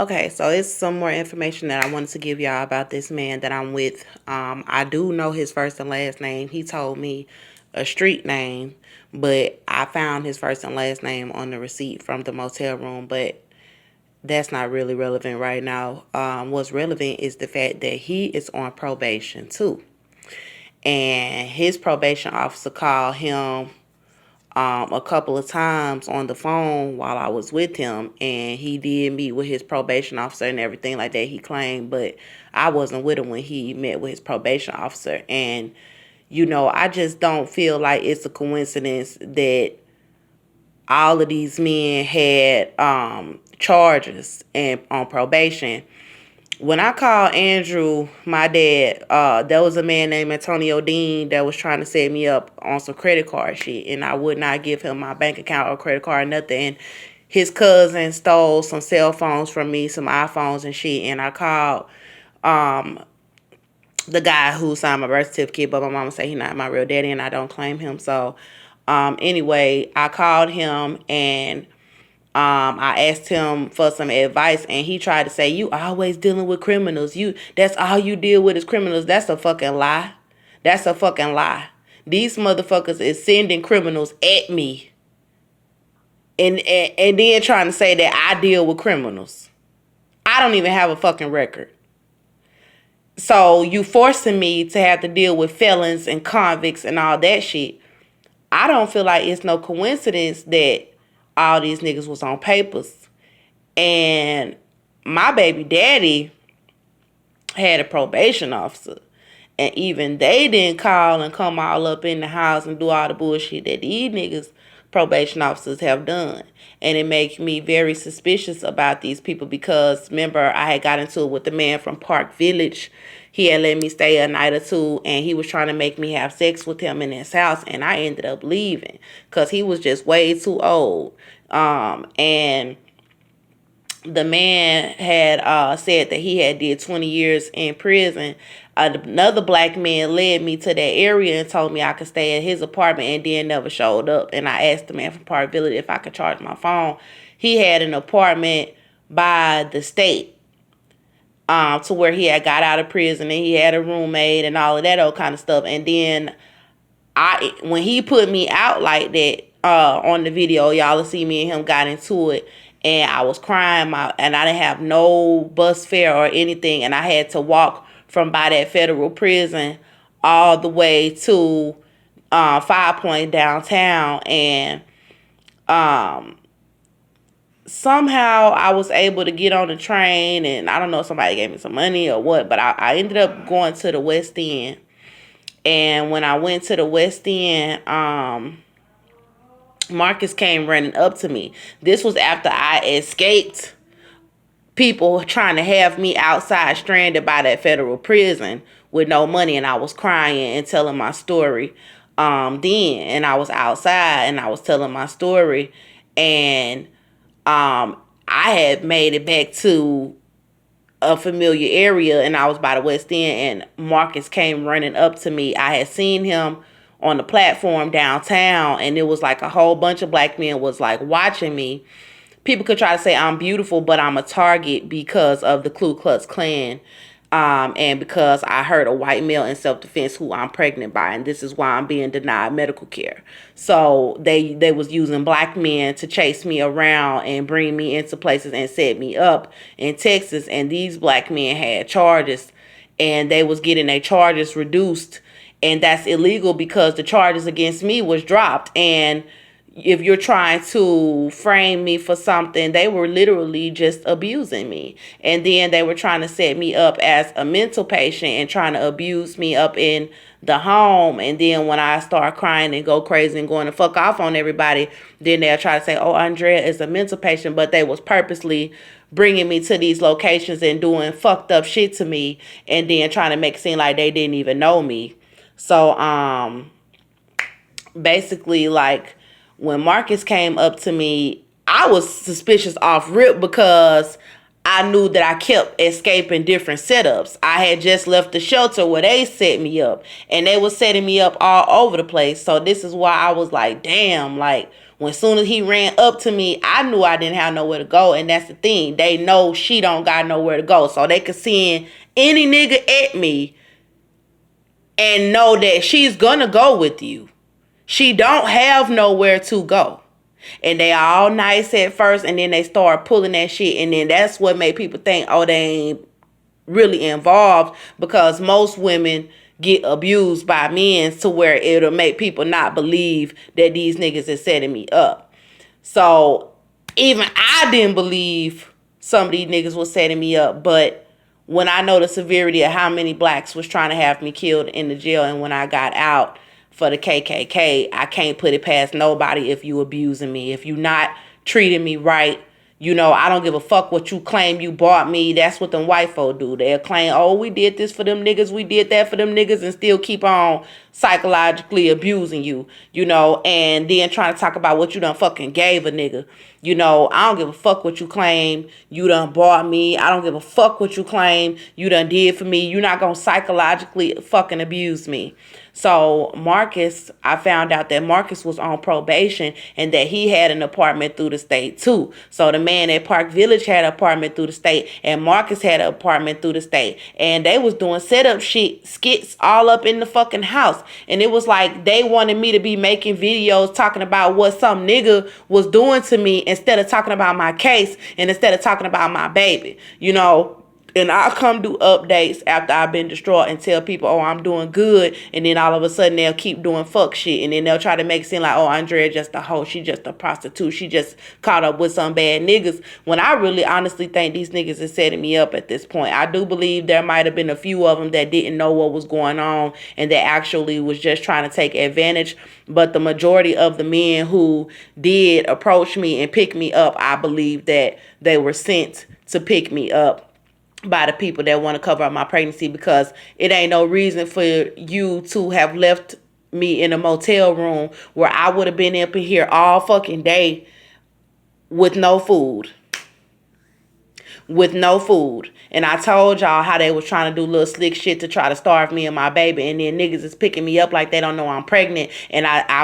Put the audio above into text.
Okay, so it's some more information that I wanted to give y'all about this man that I'm with. I do know his first and last name. He told me a street name, but I found his first and last name on the receipt from the motel room, but that's not really relevant right now. What's relevant is the fact that he is on probation too. And his probation officer called him a couple of times on the phone while I was with him, and he did meet with his probation officer and everything like that, he claimed, but I wasn't with him when he met with his probation officer. And I just don't feel like it's a coincidence that all of these men had charges and on probation. When I called Andrew, my dad, there was a man named Antonio Dean that was trying to set me up on some credit card shit, and I would not give him my bank account or credit card or nothing. And his cousin stole some cell phones from me, some iPhones and shit, and I called the guy who signed my birth certificate, but my mama said he's not my real daddy and I don't claim him. So anyway, I called him and I asked him for some advice, and he tried to say, "You always dealing with criminals. That's all you deal with is criminals." That's a fucking lie. That's a fucking lie. These motherfuckers is sending criminals at me, and then trying to say that I deal with criminals. I don't even have a fucking record. So you forcing me to have to deal with felons and convicts and all that shit. I don't feel like it's no coincidence that all these niggas was on papers. And my baby daddy had a probation officer. And even they didn't call and come all up in the house and do all the bullshit that these niggas probation officers have done. And it makes me very suspicious about these people because, remember, I had got into it with the man from Park Village. He had let me stay a night or two, and he was trying to make me have sex with him in his house, and I ended up leaving because he was just way too old. And the man had said that he had did 20 years in prison. Another black man led me to that area and told me I could stay at his apartment, and then never showed up. And I asked the man from Park Village if I could charge my phone. He had an apartment by the state, to where he had got out of prison, and he had a roommate and all of that old kind of stuff. And then when he put me out like that, on the video, y'all will see me and him got into it, and I was crying, and I didn't have no bus fare or anything, and I had to walk from by that federal prison all the way to 5 Point downtown. And somehow I was able to get on the train, and I don't know if somebody gave me some money or what, but I ended up going to the West End. And when I went to the West End, Marcus came running up to me. This was after I escaped people trying to have me outside stranded by that federal prison with no money, and I was crying and telling my story and I was outside and I was telling my story, and I had made it back to a familiar area, and I was by the West End, and Marcus came running up to me. I had seen him on the platform downtown, and it was like a whole bunch of black men was like watching me. People could try to say I'm beautiful, but I'm a target because of the Ku Klux Klan, and because I hurt a white male in self-defense who I'm pregnant by, and this is why I'm being denied medical care. So they was using black men to chase me around and bring me into places and set me up in Texas, and these black men had charges, and they was getting their charges reduced, and that's illegal because the charges against me was dropped. And if you're trying to frame me for something, they were literally just abusing me. And then they were trying to set me up as a mental patient and trying to abuse me up in the home. And then when I start crying and go crazy and going to fuck off on everybody, then they'll try to say, oh, Andrea is a mental patient. But they was purposely bringing me to these locations and doing fucked up shit to me, and then trying to make it seem like they didn't even know me. So basically, like, when Marcus came up to me, I was suspicious off rip because I knew that I kept escaping different setups. I had just left the shelter where they set me up, and they were setting me up all over the place. So this is why I was like, damn, like, When soon as he ran up to me, I knew I didn't have nowhere to go. And that's the thing. They know she don't got nowhere to go. So they could send any nigga at me and know that she's gonna go with you. She don't have nowhere to go. And they all nice at first, and then they start pulling that shit. And then that's what made people think, oh, they ain't really involved, because most women get abused by men to where it'll make people not believe that these niggas is setting me up. So even I didn't believe some of these niggas was setting me up, but when I know the severity of how many blacks was trying to have me killed in the jail, and when I got out for the KKK, I can't put it past nobody if you abusing me, if you not treating me right. You know, I don't give a fuck what you claim you bought me. That's what them white folk do. They'll claim, oh, we did this for them niggas, we did that for them niggas, and still keep on psychologically abusing you, you know, and then trying to talk about what you done fucking gave a nigga. You know, I don't give a fuck what you claim you done bought me. I don't give a fuck what you claim you done did for me. You're not gonna psychologically fucking abuse me. So Marcus, I found out that Marcus was on probation and that he had an apartment through the state too. So the man at Park Village had an apartment through the state, and Marcus had an apartment through the state. And they was doing setup skits all up in the fucking house. And it was like they wanted me to be making videos talking about what some nigga was doing to me instead of talking about my case and instead of talking about my baby, you know. And I'll come do updates after I've been destroyed and tell people, oh, I'm doing good. And then all of a sudden they'll keep doing fuck shit. And then they'll try to make it seem like, oh, Andrea just a hoe. She just a prostitute. She just caught up with some bad niggas. When I really honestly think these niggas is setting me up at this point. I do believe there might have been a few of them that didn't know what was going on and that actually was just trying to take advantage. But the majority of the men who did approach me and pick me up, I believe that they were sent to pick me up by the people that want to cover up my pregnancy, because it ain't no reason for you to have left me in a motel room where I would have been up in here all fucking day with no food. And I told y'all how they was trying to do little slick shit to try to starve me and my baby, and then niggas is picking me up like they don't know I'm pregnant, and I